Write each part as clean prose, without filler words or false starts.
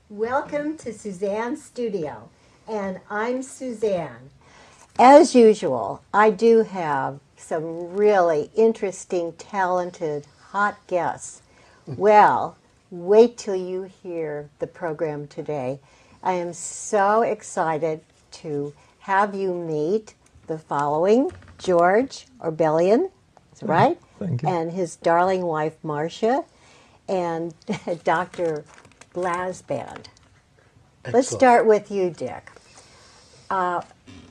Welcome to Suzanne's studio, and I'm Suzanne. As usual, I do have some really interesting, talented, hot guests. Well, wait till you hear the program today. I am so excited to have you meet the following: George Orbelian, that's right? Thank you. And his darling wife, Marcia, and Dr. Blasband. Let's start with you, Dick.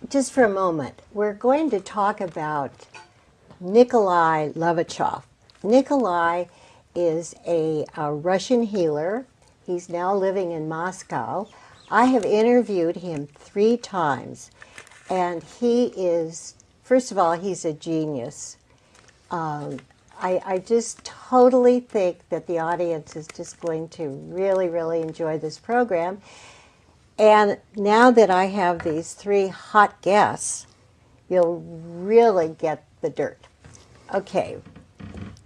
Just for a moment, we're going to talk about Nicolai Levashov. Nicolai is a Russian healer. He's now living in Moscow. I have interviewed him 3 times, and he is, first of all, he's a genius. I just totally think that the audience is just going to really, really enjoy this program. And now that I have these 3 hot guests, you'll really get the dirt. Okay,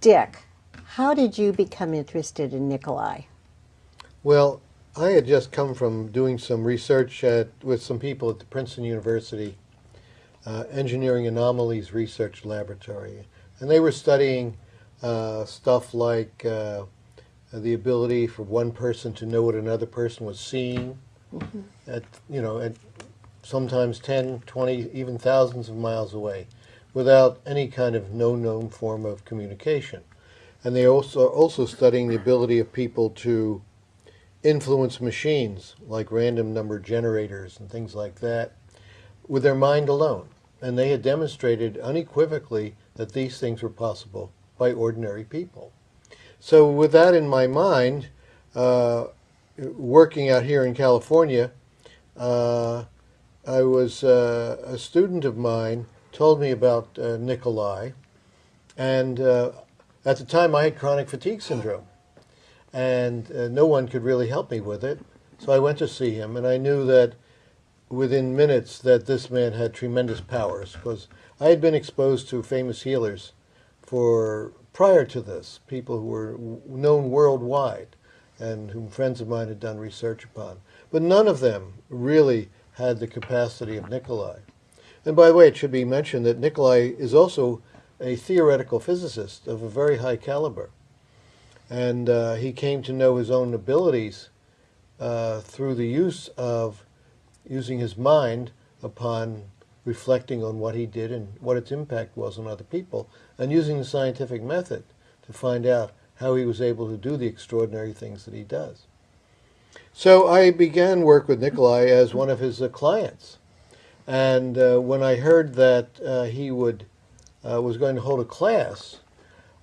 Dick, how did you become interested in Nicolai? Well, I had just come from doing some research with some people at the Princeton University Engineering Anomalies Research Laboratory. And they were studying stuff like the ability for one person to know what another person was seeing at sometimes 10, 20, even thousands of miles away without any kind of known form of communication. And they also studying the ability of people to influence machines like random number generators and things like that with their mind alone. And they had demonstrated unequivocally that these things were possible by ordinary people. So with that in my mind, working out here in California, I was a student of mine told me about Nicolai, and at the time I had chronic fatigue syndrome, and no one could really help me with it. So I went to see him, and I knew that within minutes that this man had tremendous powers, because I had been exposed to famous healers prior to this, people who were known worldwide and whom friends of mine had done research upon. But none of them really had the capacity of Nicolai. And by the way, it should be mentioned that Nicolai is also a theoretical physicist of a very high caliber. And he came to know his own abilities through the use of using his mind upon reflecting on what he did and what its impact was on other people, and using the scientific method to find out how he was able to do the extraordinary things that he does. So I began work with Nicolai as one of his clients. And when I heard that he was going to hold a class,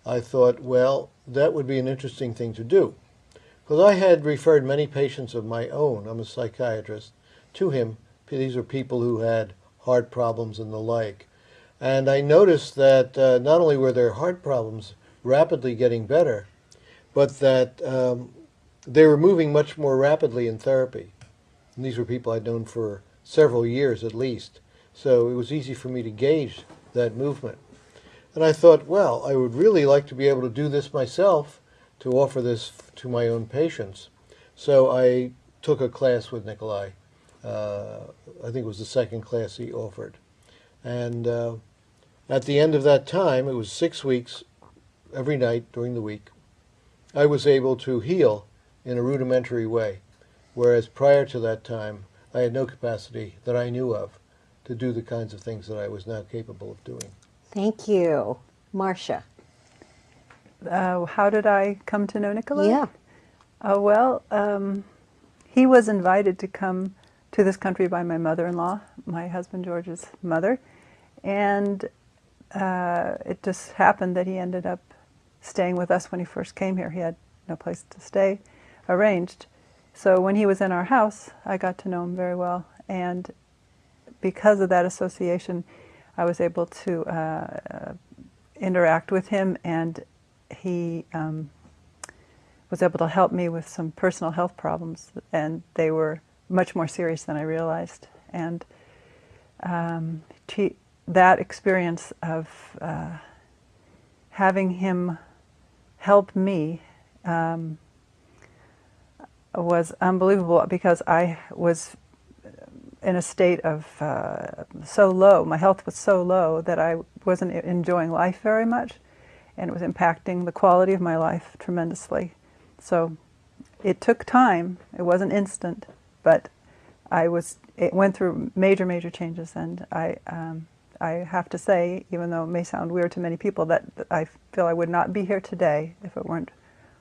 I thought, well, that would be an interesting thing to do. Because I had referred many patients of my own, I'm a psychiatrist, to him. These were people who had heart problems and the like. And I noticed that not only were their heart problems rapidly getting better, but that they were moving much more rapidly in therapy. And these were people I'd known for several years at least. So it was easy for me to gauge that movement. And I thought, well, I would really like to be able to do this myself, to offer this to my own patients. So I took a class with Nicolai. I think it was the second class he offered. And at the end of that time, it was 6 weeks, every night during the week, I was able to heal in a rudimentary way, whereas prior to that time, I had no capacity that I knew of to do the kinds of things that I was now capable of doing. Thank you. Marcia. How did I come to know Nicolai? Yeah. Well, he was invited to come to this country by my mother-in-law, my husband George's mother, and it just happened that he ended up staying with us when he first came here. He had no place to stay arranged. So when he was in our house, I got to know him very well, and because of that association, I was able to interact with him, and he was able to help me with some personal health problems, and they were much more serious than I realized. And that experience of having him help me was unbelievable, because I was in a state of so low, my health was so low that I wasn't enjoying life very much, and it was impacting the quality of my life tremendously. So it took time, it wasn't instant, but it went through major changes, and I have to say, even though it may sound weird to many people, that I feel I would not be here today if it weren't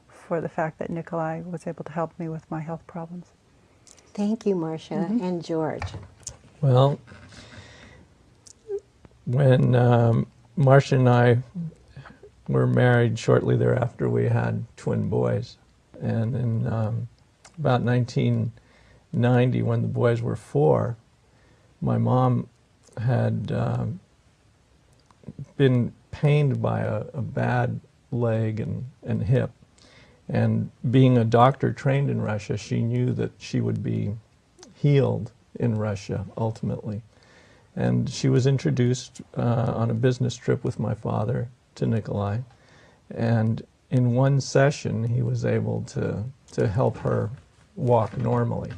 for the fact that Nicolai was able to help me with my health problems. Thank you, Marcia. And George. Well, when Marcia and I were married, shortly thereafter we had twin boys. And in about 1990, when the boys were 4, my mom had been pained by a bad leg and hip. And being a doctor trained in Russia, she knew that she would be healed in Russia ultimately. And she was introduced on a business trip with my father to Nicolai. And in one session, he was able to help her walk normally.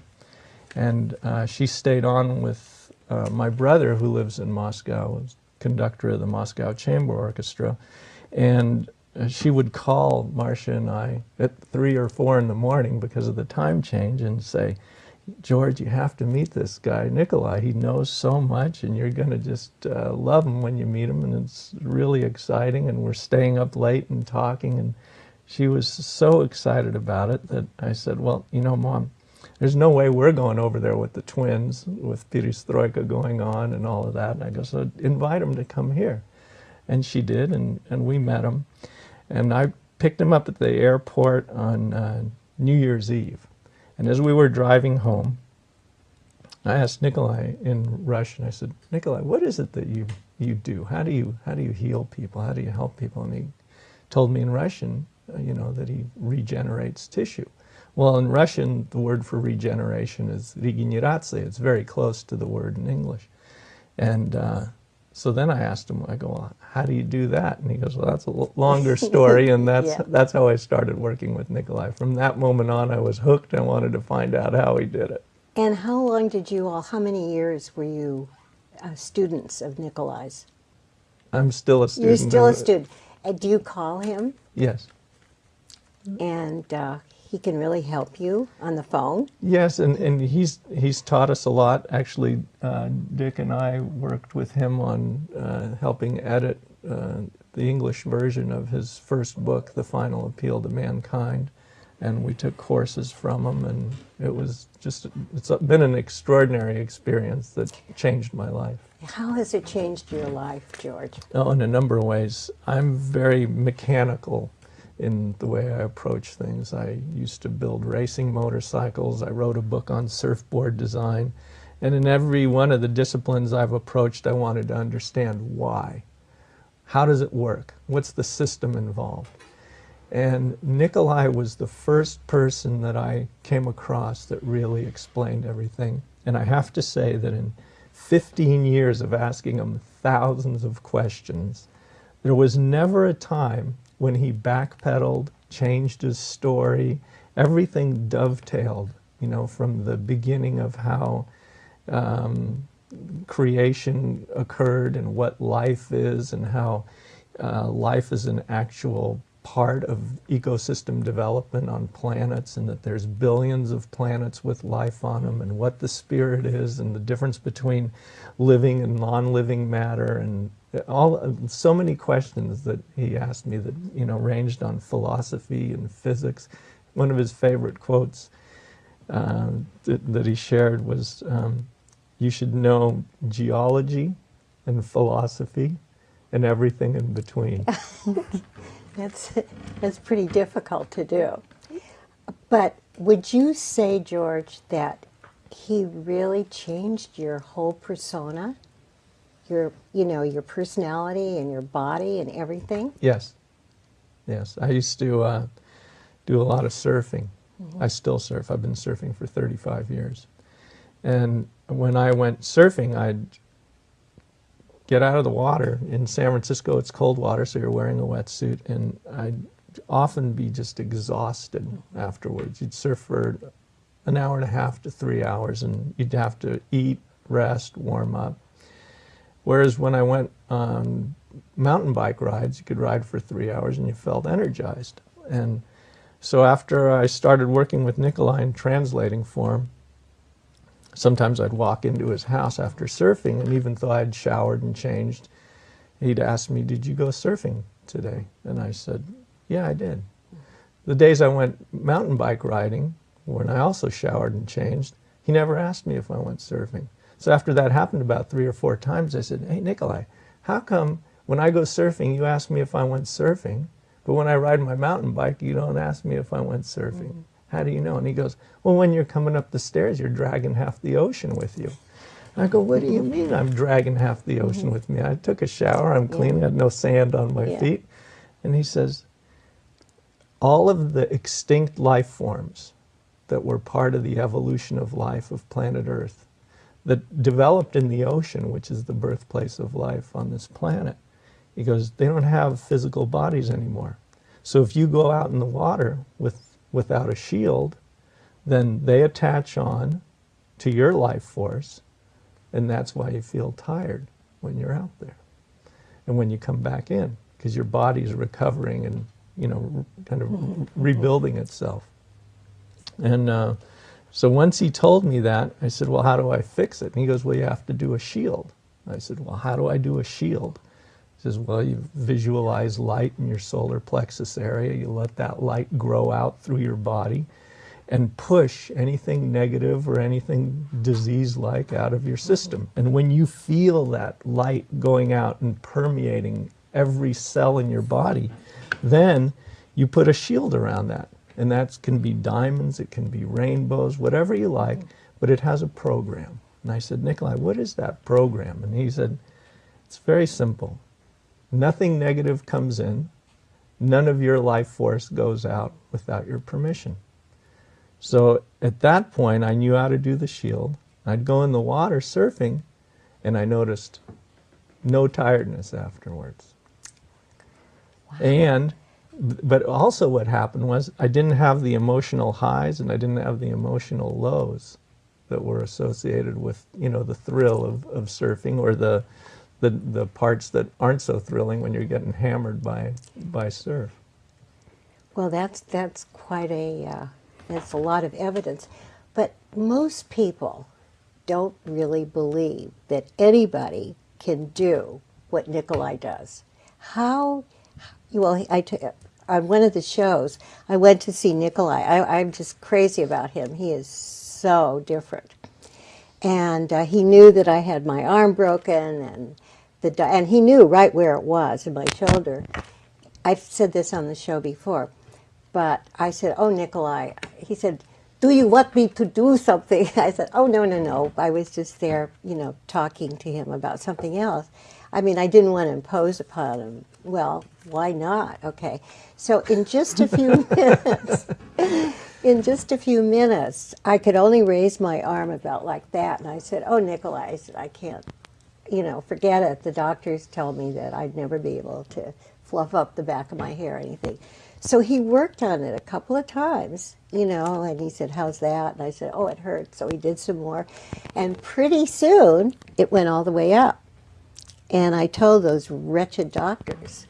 And she stayed on with my brother, who lives in Moscow, was conductor of the Moscow Chamber Orchestra. And she would call Marcia and I at 3 or 4 in the morning because of the time change and say, George, you have to meet this guy, Nicolai. He knows so much, and you're going to just love him when you meet him, and it's really exciting, and we're staying up late and talking. And she was so excited about it that I said, well, you know, Mom, there's no way we're going over there with the twins, with perestroika going on and all of that. And I go, so invite him to come here. And she did, and we met him. And I picked him up at the airport on New Year's Eve. And as we were driving home, I asked Nicolai in Russian, I said, Nicolai, what is it that you do? How do you heal people? How do you help people? And he told me in Russian, you know, that he regenerates tissue. Well, in Russian, the word for regeneration is regeneraция. It's very close to the word in English. And so then I asked him, I go, well, how do you do that? And he goes, well, that's a longer story, and that's how I started working with Nicolai. From that moment on, I was hooked. I wanted to find out how he did it. And how long did you all, how many years were you students of Nicolai's? I'm still a student. You're still a student. Do you call him? Yes. And he can really help you on the phone? Yes, and he's taught us a lot. Actually, Dick and I worked with him on helping edit the English version of his first book, The Final Appeal to Mankind, and we took courses from him, and it's been an extraordinary experience that changed my life. How has it changed your life, George? Oh, in a number of ways. I'm very mechanical in the way I approach things. I used to build racing motorcycles. I wrote a book on surfboard design. And in every one of the disciplines I've approached, I wanted to understand why. How does it work? What's the system involved? And Nicolai was the first person that I came across that really explained everything. And I have to say that in 15 years of asking him thousands of questions, there was never a time when he backpedaled, changed his story. Everything dovetailed, you know, from the beginning of how creation occurred and what life is, and how life is an actual part of ecosystem development on planets, and that there's billions of planets with life on them, and what the spirit is, and the difference between living and non-living matter, and so many questions that he asked me that, you know, ranged on philosophy and physics. One of his favorite quotes that he shared was, you should know geology and philosophy and everything in between. That's pretty difficult to do. But would you say, George, that he really changed your whole persona? Your personality and your body and everything? Yes. Yes. I used to do a lot of surfing. I still surf. I've been surfing for 35 years. And when I went surfing, I'd get out of the water. In San Francisco, it's cold water, so you're wearing a wetsuit, and I'd often be just exhausted afterwards. You'd surf for an hour and a half to 3 hours, and you'd have to eat, rest, warm up. Whereas when I went on mountain bike rides, you could ride for 3 hours and you felt energized. And so after I started working with Nicolai and translating for him, sometimes I'd walk into his house after surfing, and even though I'd showered and changed, he'd ask me, "Did you go surfing today?" And I said, "Yeah, I did." The days I went mountain bike riding, when I also showered and changed, he never asked me if I went surfing. So after that happened about 3 or 4 times, I said, "Hey, Nicolai, how come when I go surfing, you ask me if I went surfing, but when I ride my mountain bike, you don't ask me if I went surfing? How do you know?" And he goes, "Well, when you're coming up the stairs, you're dragging half the ocean with you." I go, "What do you mean I'm dragging half the ocean with me? I took a shower, I'm clean, I had no sand on my feet." And he says, all of the extinct life forms that were part of the evolution of life of planet Earth, that developed in the ocean, which is the birthplace of life on this planet, he goes, they don't have physical bodies anymore. So if you go out in the water without a shield, then they attach on to your life force, and that's why you feel tired when you're out there. And when you come back in, because your body's recovering and, kind of rebuilding itself. And so once he told me that, I said, "Well, how do I fix it?" And he goes, "Well, you have to do a shield." I said, "Well, how do I do a shield?" He says, "Well, you visualize light in your solar plexus area. You let that light grow out through your body and push anything negative or anything disease-like out of your system. And when you feel that light going out and permeating every cell in your body, then you put a shield around that. And that can be diamonds, it can be rainbows, whatever you like, but it has a program." And I said, "Nicolai, what is that program?" And he said, "It's very simple. Nothing negative comes in. None of your life force goes out without your permission." So at that point, I knew how to do the shield. I'd go in the water surfing, and I noticed no tiredness afterwards. Wow. But also what happened was I didn't have the emotional highs and I didn't have the emotional lows that were associated with, the thrill of surfing, or the parts that aren't so thrilling when you're getting hammered by surf. Well, that's quite that's a lot of evidence. But most people don't really believe that anybody can do what Nicolai does. On one of the shows, I went to see Nicolai. I'm just crazy about him. He is so different. And he knew that I had my arm broken, and he knew right where it was, in my shoulder. I've said this on the show before, but I said, "Oh, Nicolai," he said, "Do you want me to do something?" I said, "Oh, no. I was just there, talking to him about something else." I mean, I didn't want to impose upon him. Well, why not? Okay. So in just a few minutes, I could only raise my arm about like that. And I said, "Oh, Nicolai," I said, "I can't, forget it. The doctors tell me that I'd never be able to fluff up the back of my hair or anything." So he worked on it a couple of times, and he said, "How's that?" And I said, "Oh, it hurts." So he did some more. And pretty soon, it went all the way up. And I told those wretched doctors,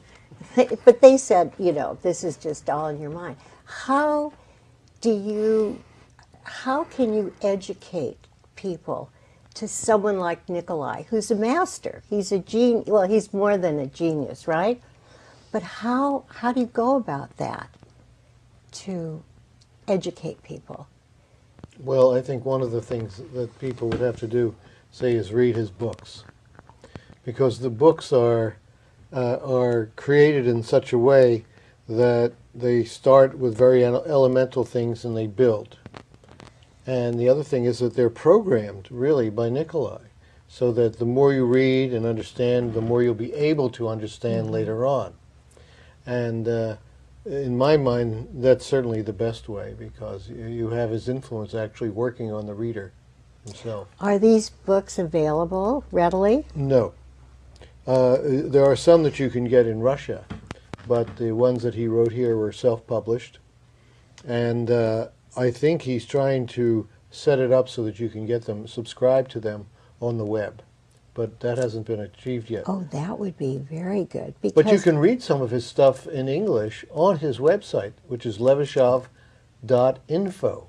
but they said, "This is just all in your mind." How can you educate people to someone like Nicolai, who's a master? He's a genius. Well, he's more than a genius, right? But how do you go about that to educate people? Well, I think one of the things that people would have to do, say, is read his books. Because the books are created in such a way that they start with very elemental things and they build. And the other thing is that they're programmed, really, by Nicolai, so that the more you read and understand, the more you'll be able to understand later on. And in my mind, that's certainly the best way, because you have his influence actually working on the reader himself. Are these books available readily? No. There are some that you can get in Russia, but the ones that he wrote here were self-published. And I think he's trying to set it up so that you can get them, subscribe to them on the web. But that hasn't been achieved yet. Oh, that would be very good. But you can read some of his stuff in English on his website, which is levashov.info.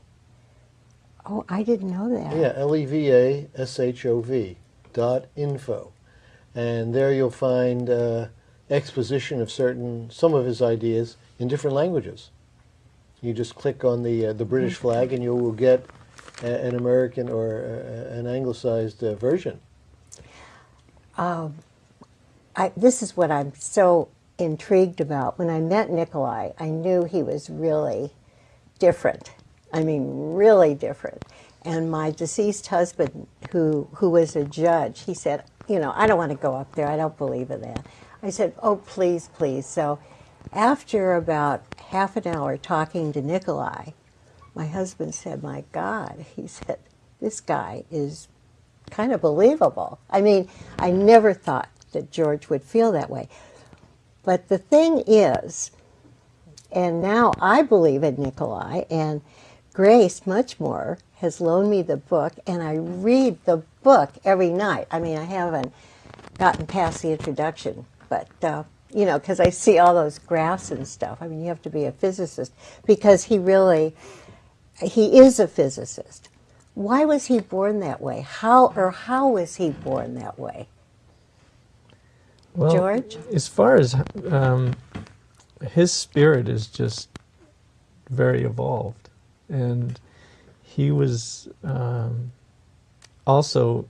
Oh, I didn't know that. Yeah, Levashov.info. And there you'll find exposition of some of his ideas in different languages. You just click on the British flag and you will get an American or an anglicized version. This is what I'm so intrigued about. When I met Nicolai, I knew he was really different. I mean, really different. And my deceased husband, who was a judge, he said, you know, I don't want to go up there. I don't believe in that. I said, oh, please, please. So after about half an hour talking to Nicolai, my husband said, my God, he said, this guy is kind of believable. I mean, I never thought that George would feel that way. But the thing is, and now I believe in Nicolai, and Grace, much more, has loaned me the book, and I read the book every night. I mean, I haven't gotten past the introduction, but, you know, because I see all those graphs and stuff. I mean, you have to be a physicist, because he is a physicist. Why was he born that way? How was he born that way? Well, George? As far as his spirit is just very evolved. And he was also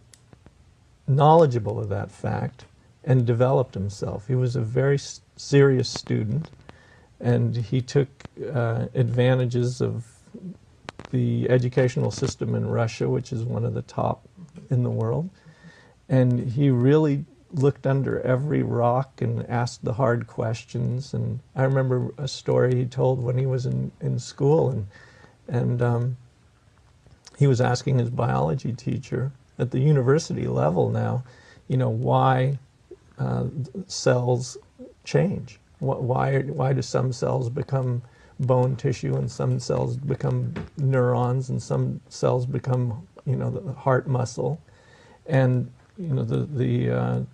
knowledgeable of that fact and developed himself. He was a very serious student, and he took advantages of the educational system in Russia, which is one of the top in the world. And he really looked under every rock and asked the hard questions. And I remember a story he told when he was in school, and he was asking his biology teacher at the university level now, you know, why cells change. Why do some cells become bone tissue and some cells become neurons and some cells become, you know, the heart muscle? And, you know, the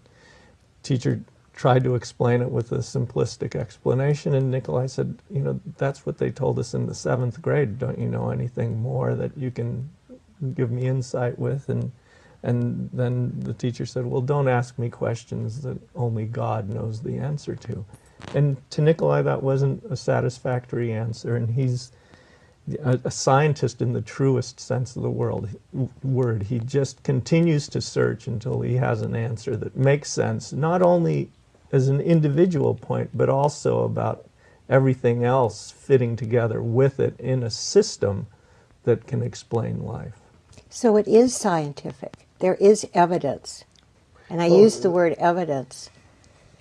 teacher tried to explain it with a simplistic explanation, and Nicolai said, you know, that's what they told us in the 7th grade. Don't you know anything more that you can give me insight with? And then the teacher said, well, don't ask me questions that only God knows the answer to. And to Nicolai, that wasn't a satisfactory answer, and he's a scientist in the truest sense of the word. He just continues to search until he has an answer that makes sense, not only as an individual point, but also about everything else fitting together with it in a system that can explain life. So it is scientific. There is evidence. And I use the word evidence.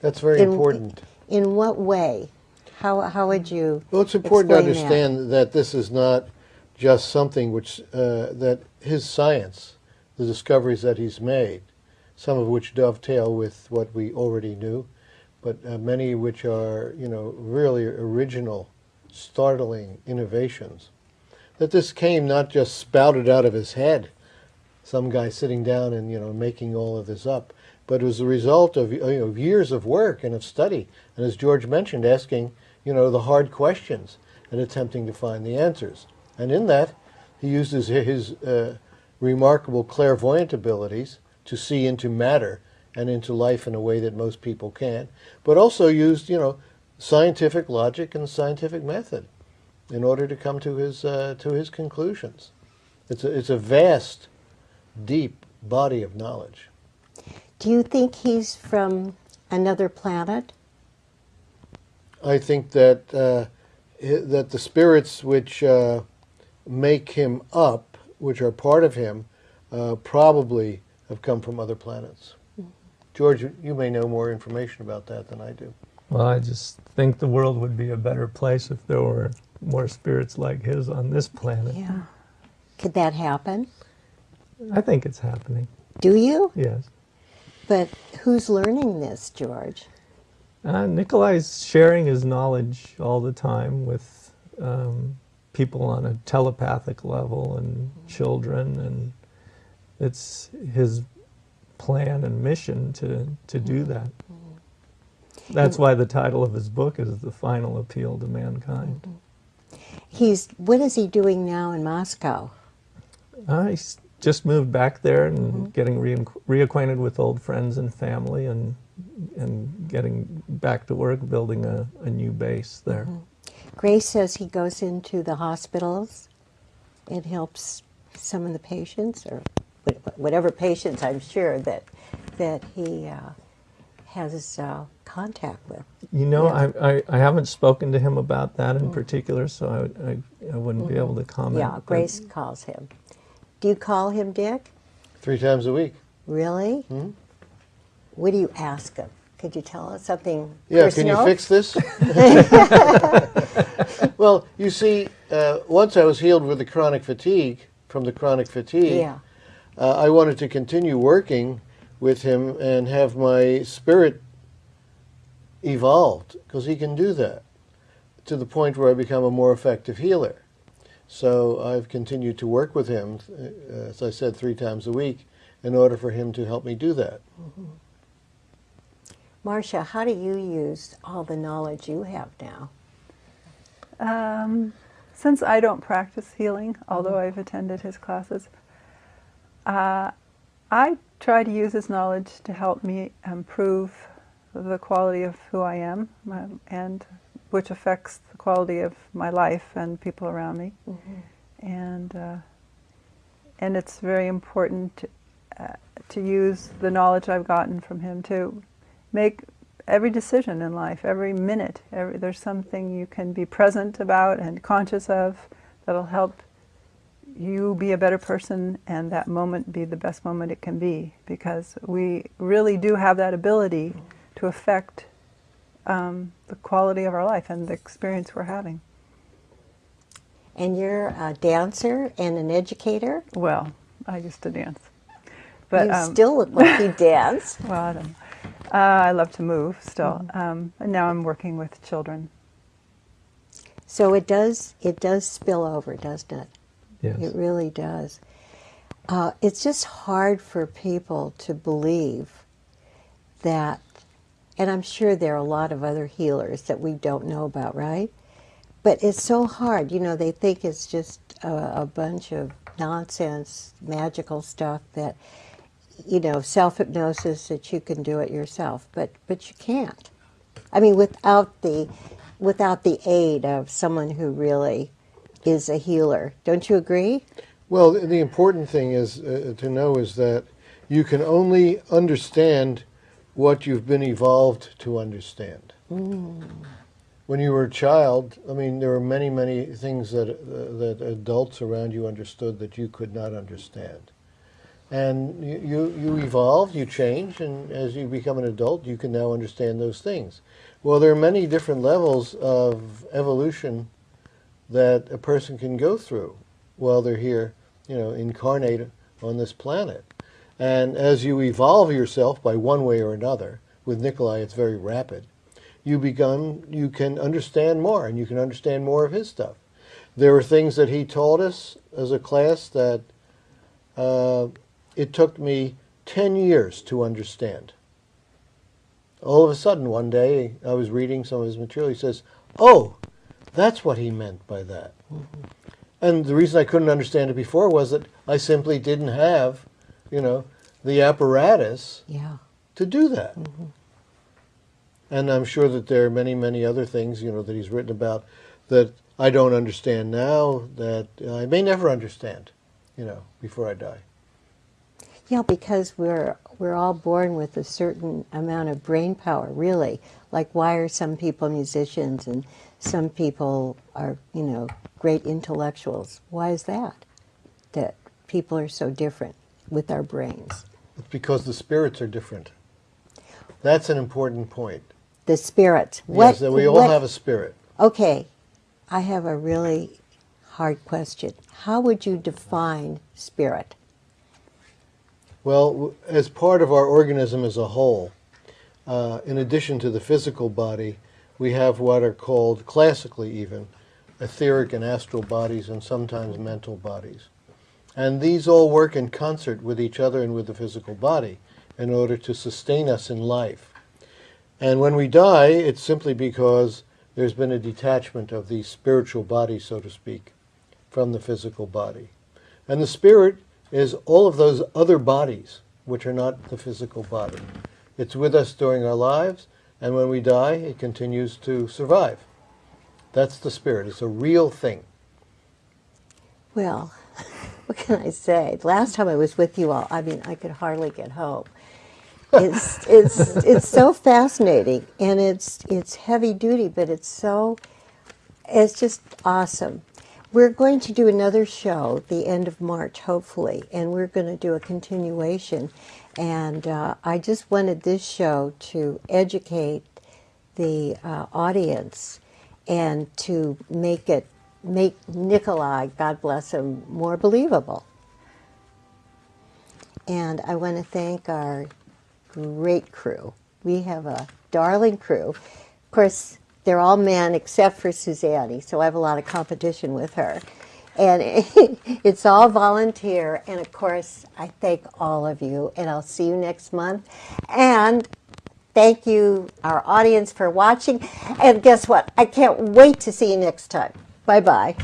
That's very important. In what way? How would you Well, it's important to explain understand that this is not just something which, that his science, the discoveries that he's made, some of which dovetail with what we already knew, but many which are, you know, really original, startling innovations, that this came not just spouted out of his head, some guy sitting down and, you know, making all of this up, but it was the result of, you know, years of work and of study, and as George mentioned, asking, you know, the hard questions and attempting to find the answers. And in that, he uses his remarkable clairvoyant abilities to see into matter and into life in a way that most people can't, but also used, you know, scientific logic and scientific method in order to come to his conclusions. It's a vast, deep body of knowledge. Do you think he's from another planet? I think that that the spirits which make him up, which are part of him, probably have come from other planets. Mm-hmm. George, you may know more information about that than I do. Well, I just think the world would be a better place if there were more spirits like his on this planet. Yeah. Could that happen? I think it's happening. Do you? Yes. But who's learning this, George? Nicolai's sharing his knowledge all the time with people on a telepathic level and children, and it's his plan and mission to do that. That's why the title of his book is The Final Appeal to Mankind. What is he doing now in Moscow? He's just moved back there and getting reacquainted with old friends and family, and getting back to work, building a new base there. Grace says he goes into the hospitals and helps some of the patients, or whatever patients I'm sure that he has contact with. You know, I haven't spoken to him about that in particular, so I wouldn't be able to comment. Yeah, Grace calls him. Do you call him Dick? 3 times a week. Really? What do you ask him? Could you tell us something Yeah, personal? can you fix this? Well, you see, once I was healed with the chronic fatigue, from the chronic fatigue, Yeah. I wanted to continue working with him and have my spirit evolved, because he can do that, to the point where I become a more effective healer. So I've continued to work with him, as I said, 3 times a week, in order for him to help me do that. Marcia, how do you use all the knowledge you have now? Since I don't practice healing, although I've attended his classes, I try to use his knowledge to help me improve the quality of who I am, and which affects the quality of my life and people around me. And it's very important to use the knowledge I've gotten from him to make every decision in life, every minute. There's something you can be present about and conscious of that'll help you be a better person, and that moment be the best moment it can be, because we really do have that ability to affect the quality of our life and the experience we're having. And you're a dancer and an educator? Well, I used to dance. But, you still look like you dance. Well, I don't know. I love to move still. And now I'm working with children. So it does spill over, doesn't it? Yes. It really does. It's just hard for people to believe that, and I'm sure there are a lot of other healers that we don't know about, right? But it's so hard. You know, they think it's just a bunch of nonsense, magical stuff that, you know, self-hypnosis, that you can do it yourself. But you can't. I mean, without the aid of someone who really is a healer. Don't you agree? Well, the important thing is to know is that you can only understand what you've been evolved to understand. When you were a child, I mean, there were many, many things that adults around you understood that you could not understand. And you evolve, you change, and as you become an adult, you can now understand those things. Well, there are many different levels of evolution that a person can go through while they're here, you know, incarnate on this planet. And as you evolve yourself by one way or another, with Nicolai it's very rapid, you can understand more, and you can understand more of his stuff. There were things that he taught us as a class that it took me 10 years to understand. All of a sudden, one day, I was reading some of his material, he says, "Oh, that's what he meant by that." And the reason I couldn't understand it before was that I simply didn't have, you know, the apparatus to do that. And I'm sure that there are many, many other things, you know, that he's written about that I don't understand now, that I may never understand, you know, before I die. Yeah, because we're all born with a certain amount of brain power, really. Like, why are some people musicians and some people are, you know, great intellectuals? Why is that? That people are so different with our brains. It's because the spirits are different. That's an important point. The spirit. Yes, that we all have a spirit. Okay, I have a really hard question. How would you define spirit? Well, as part of our organism as a whole, in addition to the physical body, we have what are called, classically even, etheric and astral bodies and sometimes mental bodies. And these all work in concert with each other and with the physical body in order to sustain us in life. And when we die, it's simply because there's been a detachment of the spiritual body, so to speak, from the physical body. And the spirit is all of those other bodies which are not the physical body. It's with us during our lives, and when we die, it continues to survive. That's the spirit. It's a real thing. Well, what can I say? Last time I was with you all, I mean, I could hardly get home. It's so fascinating, and it's heavy duty, but it's just awesome. We're going to do another show the end of March, hopefully, and we're going to do a continuation. And I just wanted this show to educate the audience and to make Nicolai, God bless him, more believable. And I want to thank our great crew. We have a darling crew. Of course, they're all men except for Suzanne, so I have a lot of competition with her. And it's all volunteer. And of course, I thank all of you, and I'll see you next month. And thank you, our audience, for watching. And guess what? I can't wait to see you next time. Bye-bye.